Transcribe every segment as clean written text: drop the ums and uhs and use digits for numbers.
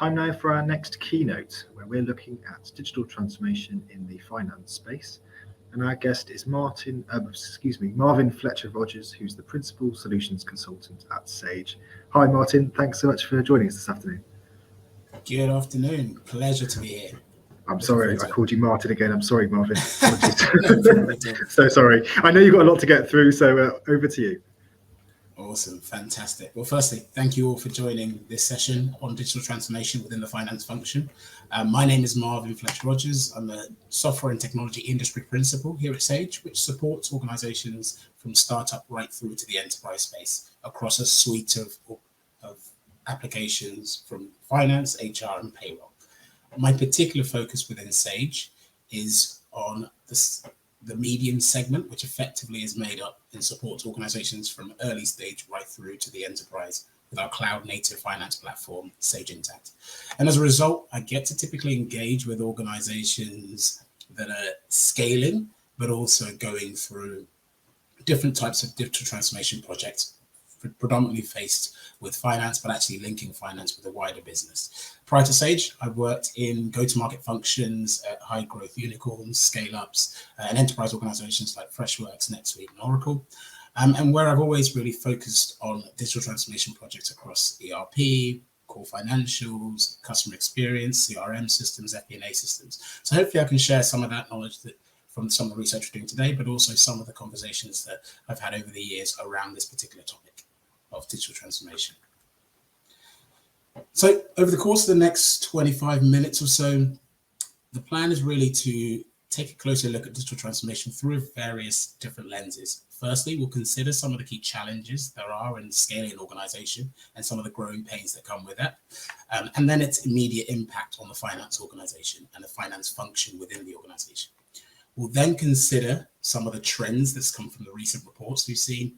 Time now for our next keynote, where we're looking at digital transformation in the finance space. And our guest is Marvin Fletcher Rogers, who's the Principal Solutions Consultant at Sage. Hi, Martin. Thanks so much for joining us this afternoon. Good afternoon. Pleasure to be here. I'm sorry I called you Martin again. I'm sorry, Marvin. No problem at all. So sorry. I know you've got a lot to get through, so over to you. Awesome. Fantastic. Well, firstly, thank you all for joining this session on digital transformation within the finance function. My name is Marvin Fletcher Rogers. I'm a software and technology industry principal here at Sage, which supports organizations from startup right through to the enterprise space across a suite of applications from finance, HR, and payroll. My particular focus within Sage is on the medium segment, which effectively is made up and supports organizations from early stage right through to the enterprise with our cloud native finance platform, Sage Intacct. And as a result, I get to typically engage with organizations that are scaling, but also going through different types of digital transformation projects, predominantly faced with finance, but actually linking finance with a wider business. Prior to Sage, I've worked in go-to-market functions at high-growth unicorns, scale-ups, and enterprise organizations like Freshworks, NetSuite, and Oracle, and where I've always really focused on digital transformation projects across ERP, core financials, customer experience, CRM systems, FP&A systems. So hopefully I can share some of that knowledge from some of the research we're doing today, but also some of the conversations that I've had over the years around this particular topic of digital transformation. So over the course of the next 25 minutes or so, the plan is really to take a closer look at digital transformation through various different lenses. Firstly, we'll consider some of the key challenges there are in scaling an organization and some of the growing pains that come with that. And then its immediate impact on the finance organization and the finance function within the organization. We'll then consider some of the trends that's come from the recent reports we've seen,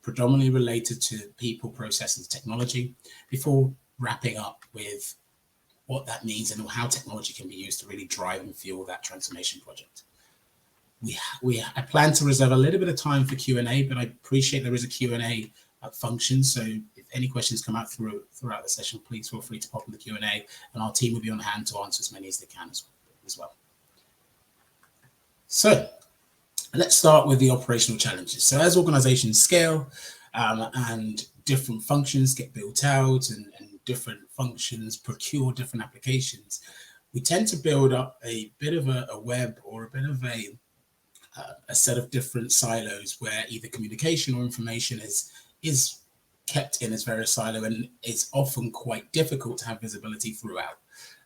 predominantly related to people, process, and technology, before wrapping up with what that means and how technology can be used to really drive and fuel that transformation project. I plan to reserve a little bit of time for Q&A, but I appreciate there is a Q&A function. So if any questions come out throughout the session, please feel free to pop in the Q&A, and our team will be on hand to answer as many as they can as well. So let's start with the operational challenges. So as organizations scale and different functions get built out and different functions procure different applications, we tend to build up a bit of a web or a bit of a set of different silos where either communication or information is kept in as various silos, and it's often quite difficult to have visibility throughout.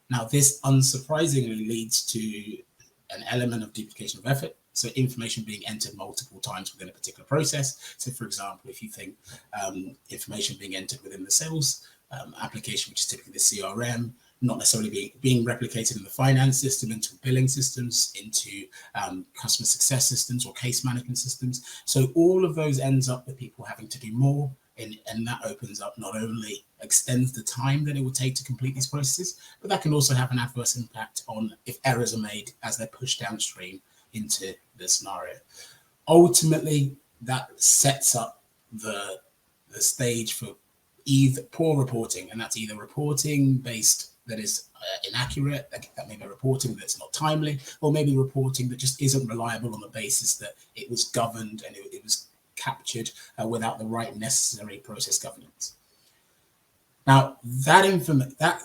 Now, this unsurprisingly leads to an element of duplication of effort. So information being entered multiple times within a particular process. So for example, if you think information being entered within the sales application, which is typically the CRM, not necessarily being replicated in the finance system, into billing systems, into customer success systems or case management systems. So all of those ends up with people having to do more. And that opens up, not only extends the time that it will take to complete these processes, but that can also have an adverse impact on if errors are made as they're pushed downstream into the scenario. Ultimately, that sets up the stage for either poor reporting, and that's either reporting based that is inaccurate, that may be reporting that's not timely, or maybe reporting that just isn't reliable on the basis that it was governed and it was captured without the right necessary process governance. Now, that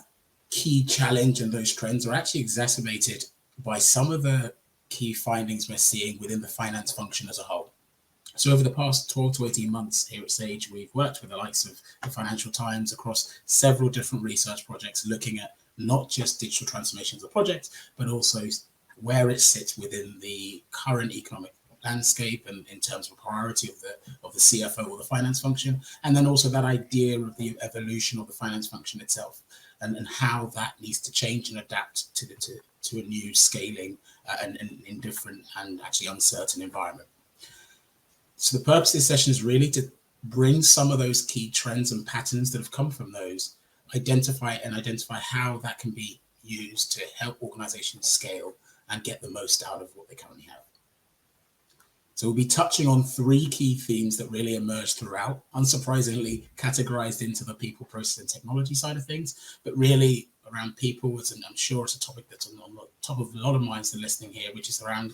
key challenge and those trends are actually exacerbated by some of the key findings we're seeing within the finance function as a whole. So over the past 12 to 18 months here at Sage, we've worked with the likes of the Financial Times across several different research projects, looking at not just digital transformation as a project, but also where it sits within the current economic landscape and in terms of priority of the CFO or the finance function, and then also that idea of the evolution of the finance function itself and how that needs to change and adapt to a new scaling and in different and actually uncertain environment. So the purpose of this session is really to bring some of those key trends and patterns that have come from those, identify how that can be used to help organizations scale and get the most out of what they currently have. So we'll be touching on 3 key themes that really emerge throughout, unsurprisingly categorized into the people, process, and technology side of things, but really around people, and I'm sure it's a topic that's on the top of a lot of minds that are listening here, which is around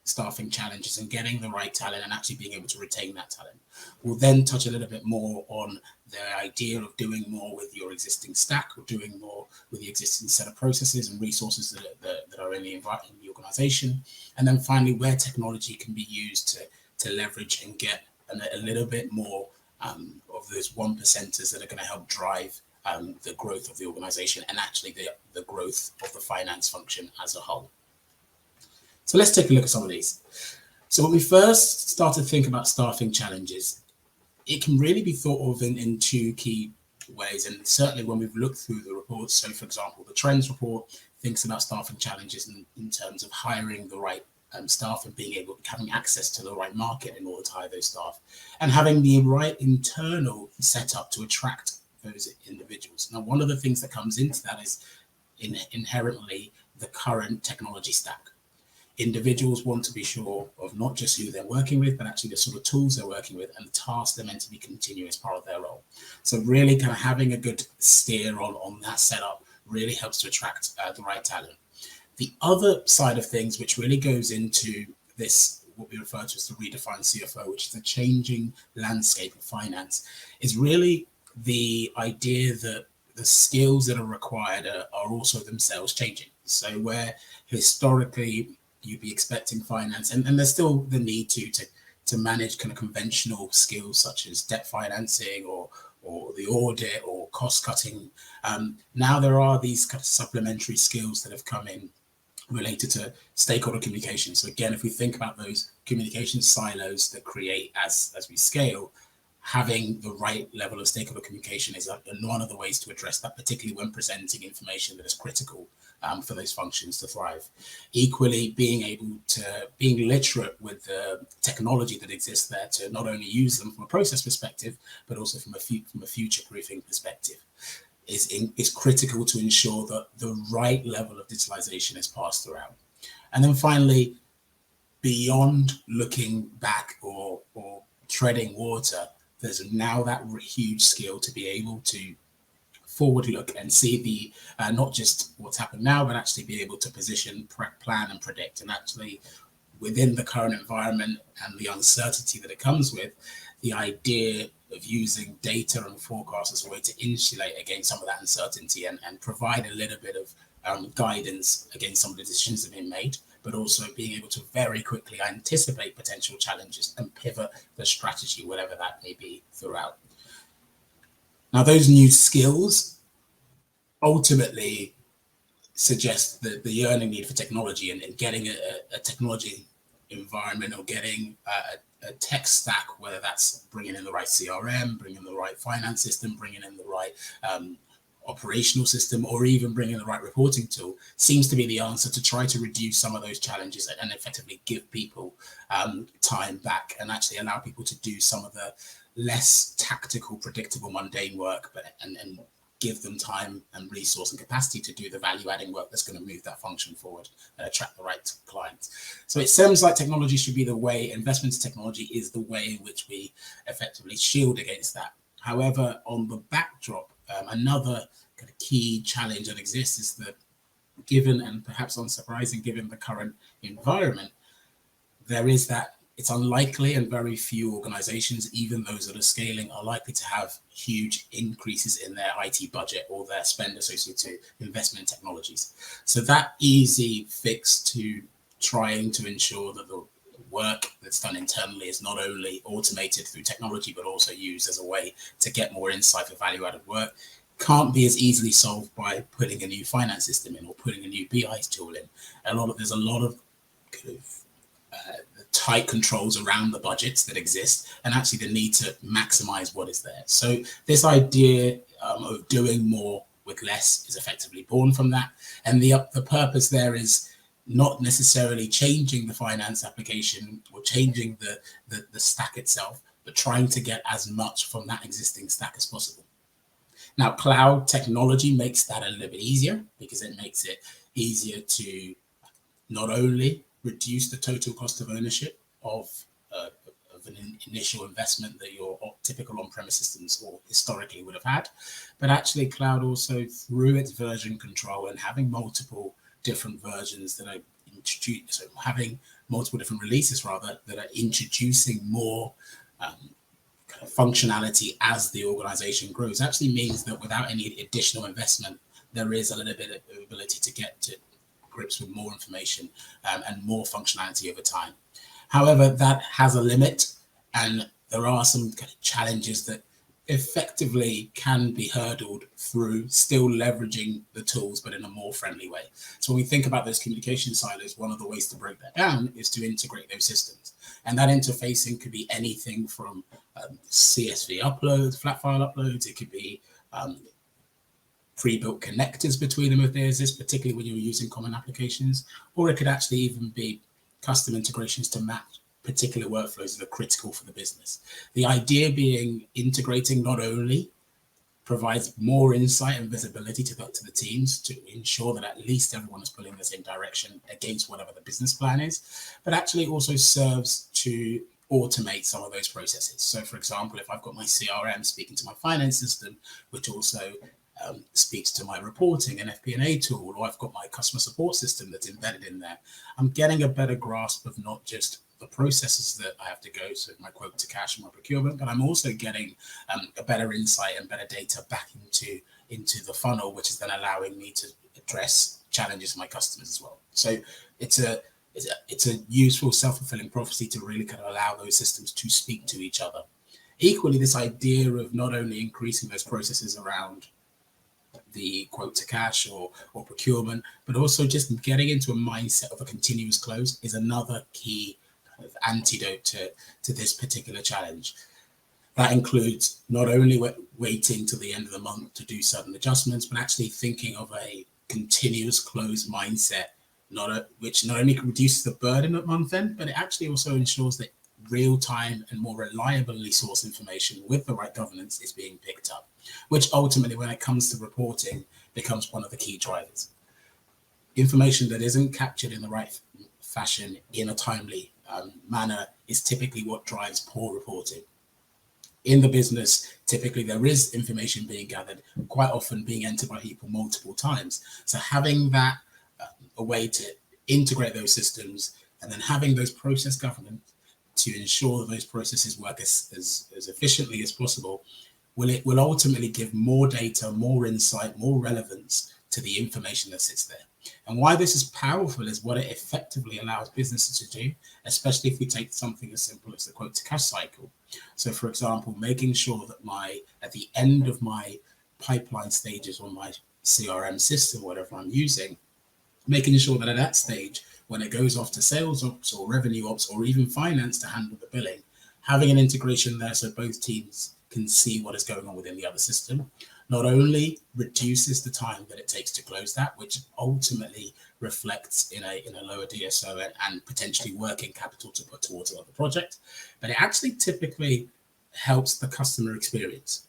staffing challenges and getting the right talent and actually being able to retain that talent. We'll then touch a little bit more on the idea of doing more with your existing stack, or doing more with the existing set of processes and resources that are in the organization. And then finally, where technology can be used to leverage and get a little bit more of those 1%ers that are going to help drive the growth of the organization and actually the growth of the finance function as a whole. So let's take a look at some of these. So when we first start to think about staffing challenges, it can really be thought of in 2 key ways. And certainly when we've looked through the reports, so for example, the trends report thinks about staffing challenges in terms of hiring the right staff and having access to the right market in order to hire those staff, and having the right internal setup to attract those individuals. Now, one of the things that comes into that is inherently the current technology stack. Individuals want to be sure of not just who they're working with, but actually the sort of tools they're working with and the tasks they're meant to be continuous part of their role. So really kind of having a good steer on that setup really helps to attract the right talent. The other side of things, which really goes into this, what we refer to as the redefined CFO, which is the changing landscape of finance, is really the idea that the skills that are required are also themselves changing. So where historically you'd be expecting finance, and there's still the need to manage kind of conventional skills such as debt financing or the audit or cost cutting. Now there are these kind of supplementary skills that have come in related to stakeholder communication. So again, if we think about those communication silos that create as we scale, having the right level of stakeholder communication is one of the ways to address that, particularly when presenting information that is critical for those functions to thrive. Equally, being literate with the technology that exists there to not only use them from a process perspective, but also from a future-proofing perspective is critical to ensure that the right level of digitalization is passed throughout. And then finally, beyond looking back or treading water, there's now that huge skill to be able to forward look and see the not just what's happened now, but actually be able to position, plan and predict. And actually within the current environment and the uncertainty that it comes with, the idea of using data and forecasts as a way to insulate against some of that uncertainty and provide a little bit of guidance against some of the decisions that have been made, but also being able to very quickly anticipate potential challenges and pivot the strategy, whatever that may be, throughout. Now, those new skills ultimately suggest the yearning need for technology and getting a technology environment or getting a tech stack, whether that's bringing in the right CRM, bringing in the right finance system, bringing in the right operational system, or even bringing the right reporting tool, seems to be the answer to try to reduce some of those challenges and effectively give people time back and actually allow people to do some of the less tactical, predictable, mundane work, and give them time and resource and capacity to do the value-adding work that's going to move that function forward and attract the right clients. So it seems like technology should be the way, investment in technology is the way in which we effectively shield against that. However, on the backdrop, another kind of key challenge that exists is that given, and perhaps unsurprising given the current environment, there is that it's unlikely, and very few organizations, even those that are scaling, are likely to have huge increases in their IT budget or their spend associated to investment in technologies. So that easy fix to trying to ensure that the work that's done internally is not only automated through technology, but also used as a way to get more insight for value-added work, can't be as easily solved by putting a new finance system in or putting a new BI tool in. There's a lot of kind of tight controls around the budgets that exist, and actually the need to maximize what is there. So this idea of doing more with less is effectively born from that. And the purpose there is not necessarily changing the finance application or changing the stack itself, but trying to get as much from that existing stack as possible. Now, cloud technology makes that a little bit easier because it makes it easier to not only reduce the total cost of ownership of an initial investment that your typical on-premise systems or historically would have had. But actually cloud also, through its version control and having multiple different versions that are introduced, so having multiple different releases rather, that are introducing more kind of functionality as the organization grows, actually means that without any additional investment, there is a little bit of ability to get to grips with more information and more functionality over time. However, that has a limit, and there are some kind of challenges that effectively can be hurdled through still leveraging the tools, but in a more friendly way. So when we think about those communication silos, one of the ways to break that down is to integrate those systems. And that interfacing could be anything from CSV uploads, flat file uploads. It could be pre-built connectors between them if there's this, particularly when you're using common applications, or it could actually even be custom integrations to map particular workflows that are critical for the business. The idea being integrating not only provides more insight and visibility to the teams to ensure that at least everyone is pulling in the same direction against whatever the business plan is, but actually also serves to automate some of those processes. So for example, if I've got my CRM speaking to my finance system, which also speaks to my reporting and FP&A tool, or I've got my customer support system that's embedded in there, I'm getting a better grasp of not just the processes that I have to go, so my quote to cash and my procurement, but I'm also getting a better insight and better data back into the funnel, which is then allowing me to address challenges for my customers as well. So it's a useful self-fulfilling prophecy to really kind of allow those systems to speak to each other. Equally, this idea of not only increasing those processes around the quote to cash or procurement, but also just getting into a mindset of a continuous close is another key kind of antidote to this particular challenge. That includes not only waiting till the end of the month to do certain adjustments, but actually thinking of a continuous close mindset, which not only reduces the burden at month end, but it actually also ensures that real-time and more reliably sourced information with the right governance is being picked up, which ultimately, when it comes to reporting, becomes one of the key drivers. Information that isn't captured in the right fashion in a timely manner is typically what drives poor reporting. In the business, typically there is information being gathered, quite often being entered by people multiple times. So having that a way to integrate those systems and then having those process governance to ensure that those processes work as efficiently as possible will ultimately give more data, more insight, more relevance to the information that sits there. And why this is powerful is what it effectively allows businesses to do, especially if we take something as simple as the quote to cash cycle. So for example, making sure that at the end of my pipeline stages on my CRM system, whatever I'm using, making sure that at that stage, when it goes off to sales ops or revenue ops or even finance to handle the billing, having an integration there so both teams can see what is going on within the other system, not only reduces the time that it takes to close that, which ultimately reflects in a lower DSO and potentially working capital to put towards another project, but it actually typically helps the customer experience.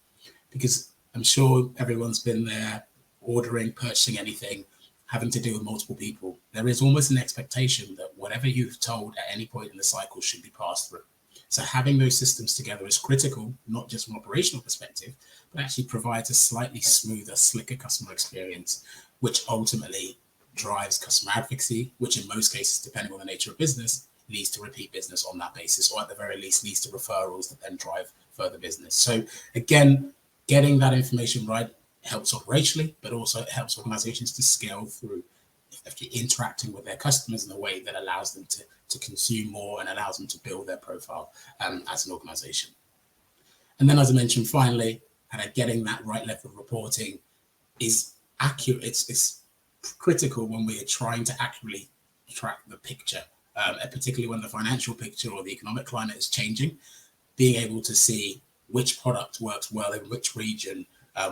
Because I'm sure everyone's been there ordering, purchasing anything, having to deal with multiple people. There is almost an expectation that whatever you've told at any point in the cycle should be passed through. So having those systems together is critical, not just from an operational perspective, but actually provides a slightly smoother, slicker customer experience, which ultimately drives customer advocacy, which in most cases, depending on the nature of business, leads to repeat business on that basis, or at the very least leads to referrals that then drive further business. So again, getting that information right helps operationally, but also it helps organizations to scale through interacting with their customers in a way that allows them to consume more and allows them to build their profile as an organization. And then, as I mentioned, finally, getting that right level of reporting is accurate. It's critical when we are trying to accurately track the picture, particularly when the financial picture or the economic climate is changing. Being able to see which product works well in which region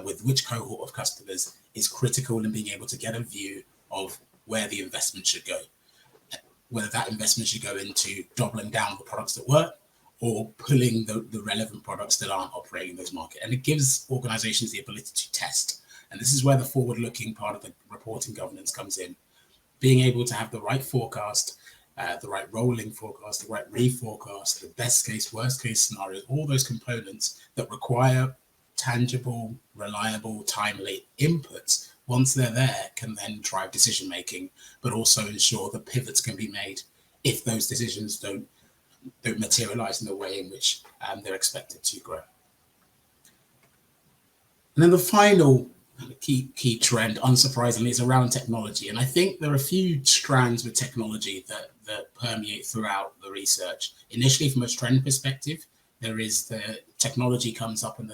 with which cohort of customers is critical in being able to get a view of where the investment should go, whether that investment should go into doubling down the products that work or pulling the relevant products that aren't operating in those markets. And it gives organizations the ability to test. And this is where the forward-looking part of the reporting governance comes in. Being able to have the right forecast the right rolling forecast, the right reforecast, the best case, worst case scenarios, all those components that require tangible, reliable, timely inputs, once they're there, can then drive decision making, but also ensure that pivots can be made if those decisions don't materialize in the way in which they're expected to grow. And then the final key trend, unsurprisingly, is around technology. And I think there are a few strands with technology that permeate throughout the research. Initially, from a trend perspective, there is the technology comes up in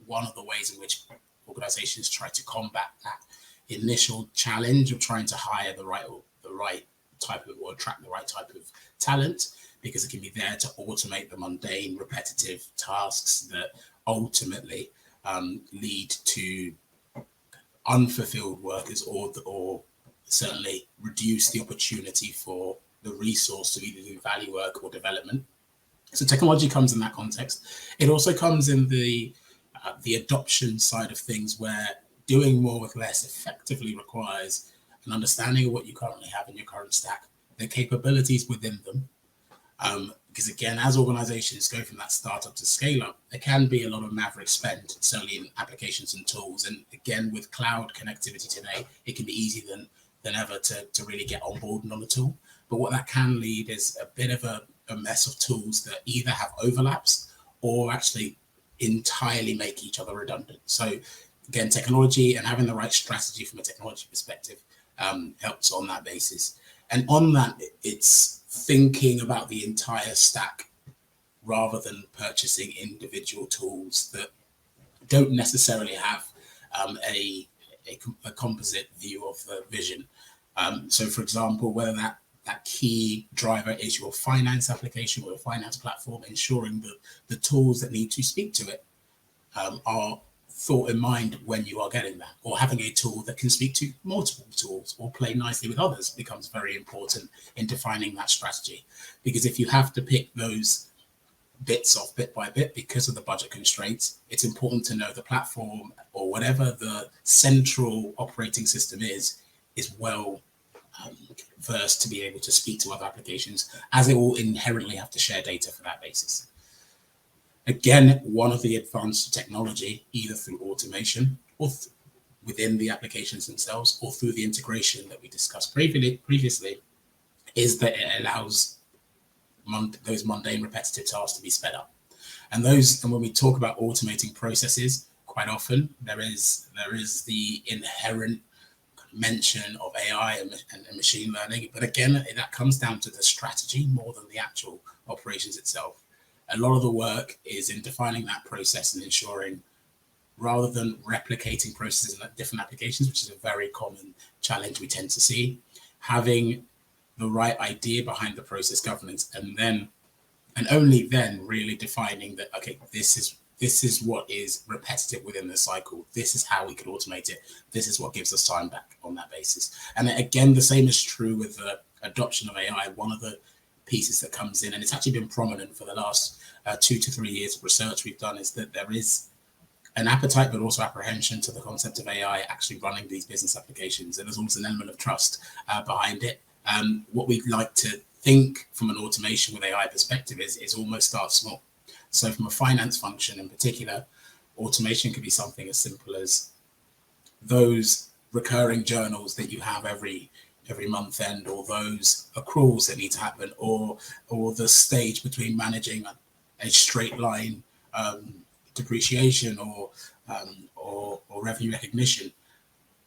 one of the ways in which organizations try to combat that initial challenge of trying to hire the right type of, or attract the right type of talent, because it can be there to automate the mundane, repetitive tasks that ultimately lead to unfulfilled workers, or certainly reduce the opportunity for the resource to either do value work or development. So technology comes in that context. It also comes in the adoption side of things, where doing more with less effectively requires an understanding of what you currently have in your current stack, the capabilities within them. Because again, as organizations go from that startup to scale up, there can be a lot of maverick spend, certainly in applications and tools. And again, with cloud connectivity today, it can be easier than ever to really get on board and on the tool. But what that can lead is a bit of a mess of tools that either have overlaps or actually entirely make each other redundant. So again, technology and having the right strategy from a technology perspective helps on that basis. And on that, it's thinking about the entire stack rather than purchasing individual tools that don't necessarily have a composite view of the vision. So for example, whether that key driver is your finance application or your finance platform, ensuring that the tools that need to speak to it are thought in mind when you are getting that, or having a tool that can speak to multiple tools or play nicely with others becomes very important in defining that strategy. Because if you have to pick those bits off bit by bit because of the budget constraints, it's important to know the platform or whatever the central operating system is well versed to be able to speak to other applications, as it will inherently have to share data for that basis. Again, one of the advances of technology, either through automation or within the applications themselves, or through the integration that we discussed previously, is that it allows those mundane, repetitive tasks to be sped up. And when we talk about automating processes, quite often there is the inherent mention of AI and machine learning. But again, that comes down to the strategy more than the actual operations itself. A lot of the work is in defining that process and ensuring, rather than replicating processes in different applications, which is a very common challenge we tend to see, having the right idea behind the process governance, and only then really defining that, okay, this is what is repetitive within the cycle. This is how we could automate it. This is what gives us time back on that basis. And again, the same is true with the adoption of AI. One of the pieces that comes in, and it's actually been prominent for the last 2 to 3 years of research we've done, is that there is an appetite but also apprehension to the concept of AI actually running these business applications, and there's also an element of trust behind it. What we'd like to think from an automation with AI perspective is almost start small. So from a finance function in particular, automation could be something as simple as those recurring journals that you have every month end, or those accruals that need to happen, or the stage between managing a straight line depreciation or revenue recognition.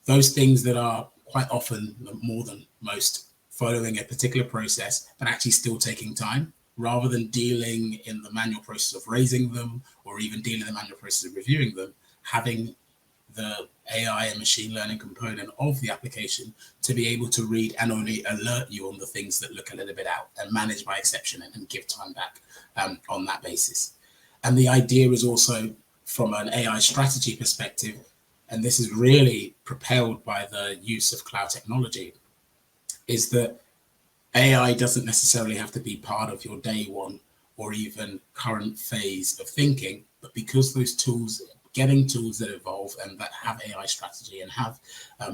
Those things that are quite often, more than most, following a particular process but actually still taking time, rather than dealing in the manual process of raising them, or even dealing in the manual process of reviewing them, having the AI and machine learning component of the application to be able to read and only alert you on the things that look a little bit out, and manage by exception and give time back on that basis. And the idea is also, from an AI strategy perspective, and this is really propelled by the use of cloud technology, is that AI doesn't necessarily have to be part of your day one or even current phase of thinking, but because those tools, getting tools that evolve and that have AI strategy and have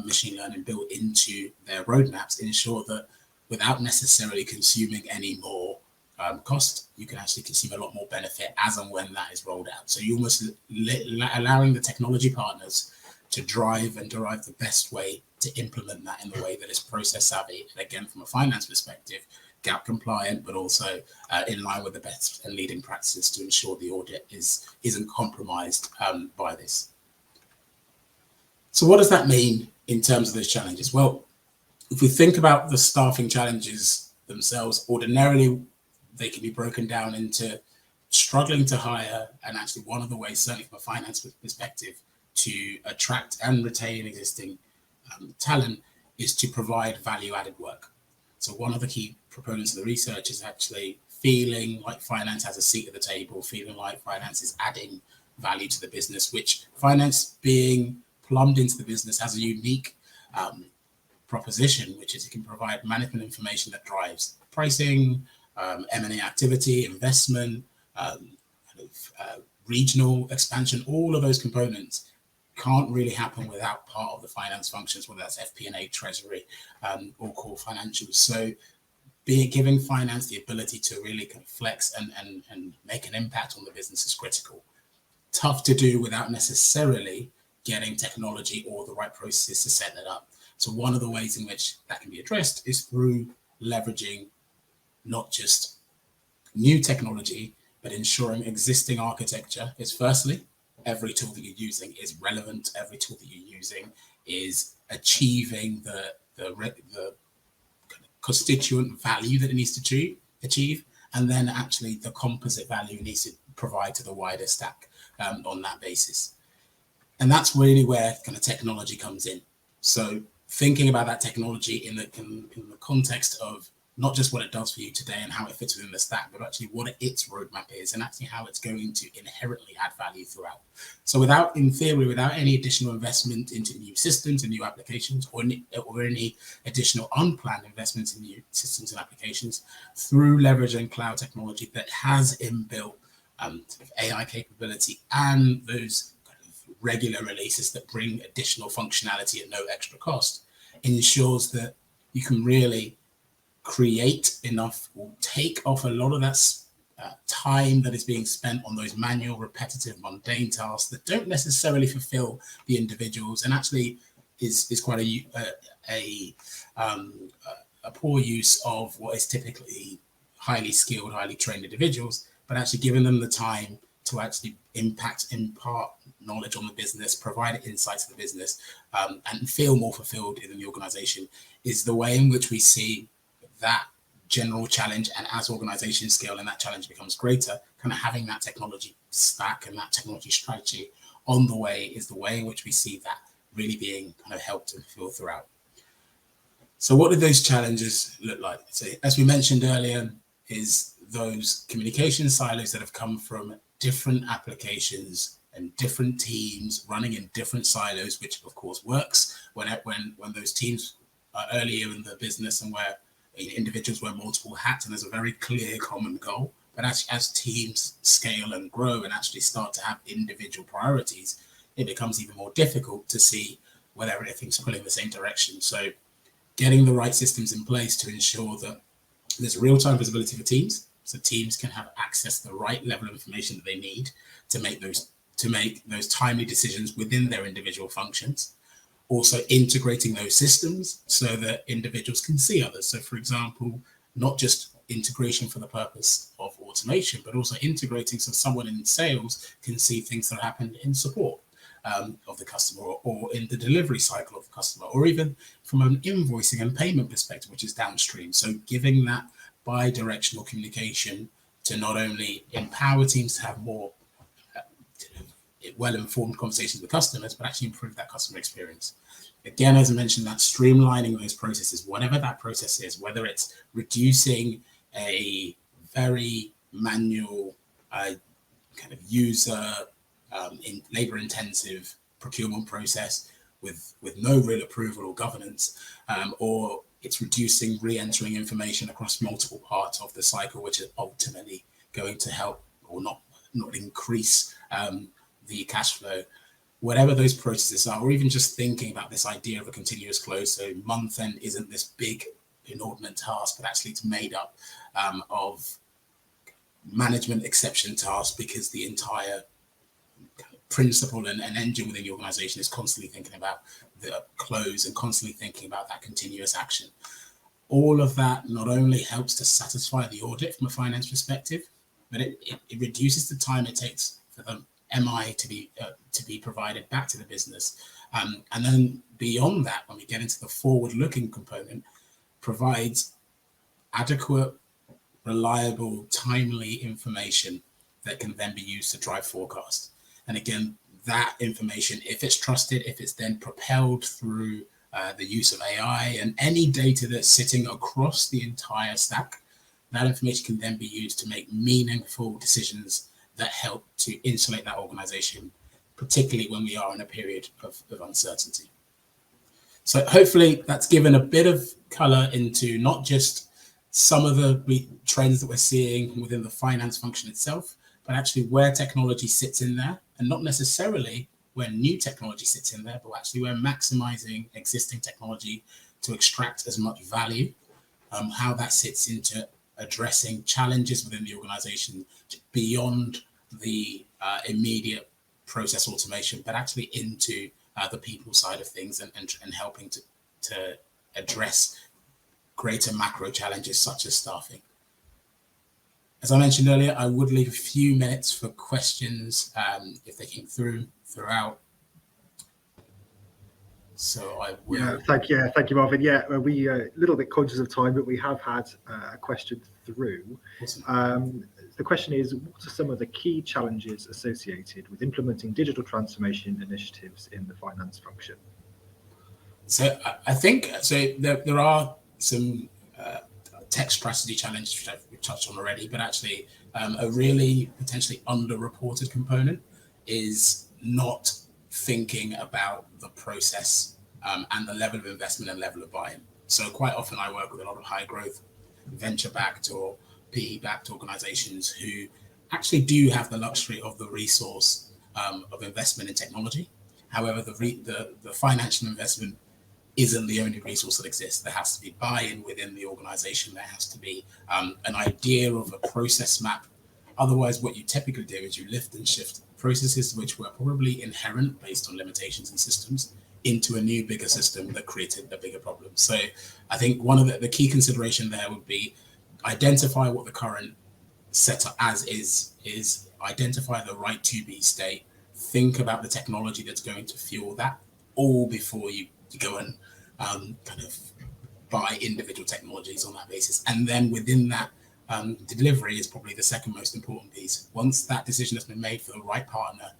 machine learning built into their roadmaps, ensure that without necessarily consuming any more cost. You can actually consume a lot more benefit as and when that is rolled out. So you're almost allowing the technology partners to drive and derive the best way to implement that in the way that is process savvy. And again, from a finance perspective, gap compliant, but also in line with the best and leading practices to ensure the audit isn't compromised by this. So what does that mean in terms of those challenges? Well, if we think about the staffing challenges themselves, ordinarily they can be broken down into struggling to hire, and actually one of the ways, certainly from a finance perspective, to attract and retain existing talent is to provide value-added work. So one of the key proponents of the research is actually feeling like finance has a seat at the table, feeling like finance is adding value to the business, which finance being plumbed into the business has a unique proposition, which is it can provide management information that drives pricing, M&A activity, investment, regional expansion. All of those components can't really happen without part of the finance functions, whether that's FP&A, treasury, or core financials. So giving finance the ability to really kind of flex and make an impact on the business is critical. Tough to do without necessarily getting technology or the right processes to set that up. So one of the ways in which that can be addressed is through leveraging not just new technology, but ensuring existing architecture is firstly, every tool that you're using is relevant, every tool that you're using is achieving the constituent value that it needs to achieve, and then actually the composite value it needs to provide to the wider stack on that basis. And that's really where kind of technology comes in. So thinking about that technology in the context of not just what it does for you today and how it fits within the stack, but actually what its roadmap is and actually how it's going to inherently add value throughout. So in theory, without any additional investment into new systems and new applications, or any additional unplanned investments in new systems and applications, through leveraging cloud technology that has inbuilt sort of AI capability and those kind of regular releases that bring additional functionality at no extra cost, ensures that you can really create enough or take off a lot of that time that is being spent on those manual, repetitive, mundane tasks that don't necessarily fulfill the individuals, and actually is quite a poor use of what is typically highly skilled, highly trained individuals, but actually giving them the time to actually impart knowledge on the business, provide insights to the business, and feel more fulfilled in the organization is the way in which we see that general challenge. And as organizations scale and that challenge becomes greater, kind of having that technology stack and that technology strategy on the way is the way in which we see that really being kind of helped and fulfilled throughout. So what do those challenges look like? So as we mentioned earlier, is those communication silos that have come from different applications and different teams running in different silos, which of course works when those teams are earlier in the business and where individuals wear multiple hats and there's a very clear common goal. But as teams scale and grow and actually start to have individual priorities, it becomes even more difficult to see whether everything's pulling the same direction. So getting the right systems in place to ensure that there's real-time visibility for teams, so teams can have access to the right level of information that they need to make those timely decisions within their individual functions. Also integrating those systems so that individuals can see others. So for example, not just integration for the purpose of automation, but also integrating so someone in sales can see things that happen in support of the customer, or in the delivery cycle of the customer, or even from an invoicing and payment perspective, which is downstream. So giving that bi-directional communication to not only empower teams to have more well-informed conversations with customers, but actually improve that customer experience. Again, as I mentioned, that streamlining those processes, whatever that process is, whether it's reducing a very manual kind of user in labor-intensive procurement process with no real approval or governance, or it's reducing re-entering information across multiple parts of the cycle, which is ultimately going to help or not increase the cash flow. Whatever those processes are, or even just thinking about this idea of a continuous close. So month end isn't this big inordinate task, but actually it's made up of management exception tasks, because the entire principle and engine within the organization is constantly thinking about the close and constantly thinking about that continuous action. All of that not only helps to satisfy the audit from a finance perspective, but it reduces the time it takes for the MI to be provided back to the business. And then beyond that, when we get into the forward-looking component, provides adequate, reliable, timely information that can then be used to drive forecast. And again, that information, if it's trusted, if it's then propelled through the use of AI and any data that's sitting across the entire stack, that information can then be used to make meaningful decisions that help to insulate that organization, particularly when we are in a period of uncertainty. So hopefully that's given a bit of color into not just some of the trends that we're seeing within the finance function itself, but actually where technology sits in there, and not necessarily where new technology sits in there, but actually we're maximizing existing technology to extract as much value, how that sits into addressing challenges within the organization beyond the immediate process automation, but actually into the people side of things and helping to address greater macro challenges such as staffing. As I mentioned earlier, I would leave a few minutes for questions if they came throughout. So I will. Yeah, thank you, Marvin. Yeah, we a little bit conscious of time, but we have had a question through. Awesome. The question is, what are some of the key challenges associated with implementing digital transformation initiatives in the finance function? So I think there are some tech strategy challenges which we've touched on already, but actually a really potentially underreported component is not thinking about the process and the level of investment and level of buy-in. So quite often I work with a lot of high growth, venture-backed or PE-backed organizations who actually do have the luxury of the resource of investment in technology. However, the financial investment isn't the only resource that exists. There has to be buy-in within the organization. There has to be an idea of a process map. Otherwise, what you typically do is you lift and shift processes which were probably inherent based on limitations in systems into a new, bigger system that created a bigger problem. So I think one of the key consideration there would be identify what the current setup as is identify the right to be state, think about the technology that's going to fuel that, all before you go and kind of buy individual technologies on that basis. And then within that, delivery is probably the second most important piece. Once that decision has been made for the right partner,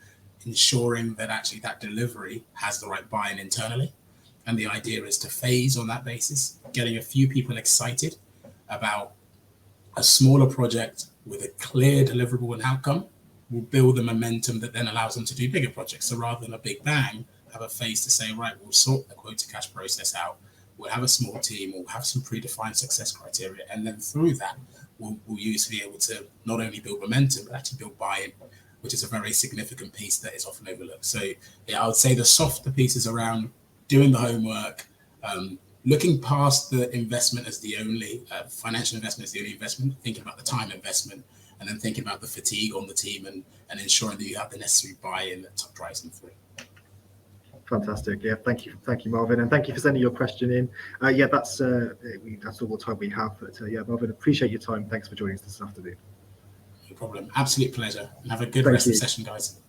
ensuring that actually that delivery has the right buy-in internally. And the idea is to phase on that basis, getting a few people excited about a smaller project with a clear deliverable and outcome will build the momentum that then allows them to do bigger projects. So rather than a big bang, have a phase to say, right, we'll sort the quote to cash process out. We'll have a small team, we'll have some predefined success criteria. And then through that, we'll use to be able to not only build momentum, but actually build buy-in, which is a very significant piece that is often overlooked. So yeah, I would say the softer pieces around doing the homework, looking past the investment as the only financial investment as the only investment, thinking about the time investment, and then thinking about the fatigue on the team and ensuring that you have the necessary buy-in that drives them through. Fantastic. Yeah, thank you, Marvin, and thank you for sending your question in. Yeah, that's all the time we have. But yeah, Marvin, appreciate your time. Thanks for joining us this afternoon. No problem. Absolute pleasure. And have a good rest of the session, guys.